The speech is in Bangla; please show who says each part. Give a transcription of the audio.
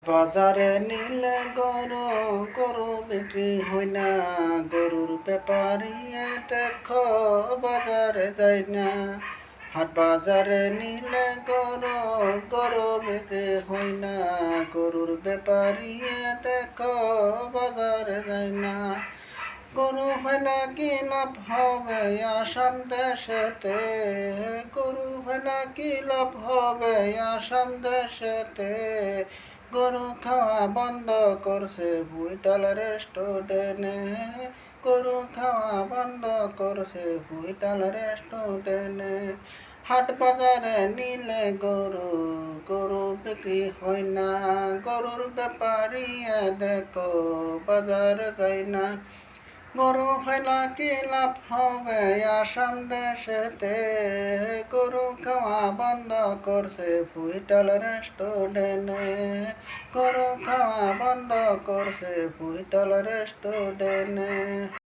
Speaker 1: বাজারে নিলে গরু গরু বিক্রি হয় না, গরুর ব্যাপারিয়ে দেখো বাজারে যায় না। হাট বাজারে নিলে গরু গরু বিক্রি হয় না, গরুর ব্যাপারিয়ে দেখো বাজারে যায় না। গরু ফেলা কি লাভ হবে আসাম দেশেতে, গরু ফেলা কি লাভ হবে আসাম দেশেতে। গরু খাওয়া বন্ধ করছে বুইটাল রেস্টুরেন্টে, গরু খাওয়া বন্ধ করছে বুইটাল রেস্টুরেন্টে। হাট বাজারে নিলে গরু গরু বিক্রি হয় না, গরুর ব্যাপারিয়া দেখো বাজারে যায় না। গরু ফেলা কি লাভ হবে আসাম দেশেতে, গরু খাওয়া বন্ধ করছে বুইটাল রেস্টুরেন্টে, গরু খাওয়া বন্ধ করছে বুইটাল রেস্টুরেন্টে।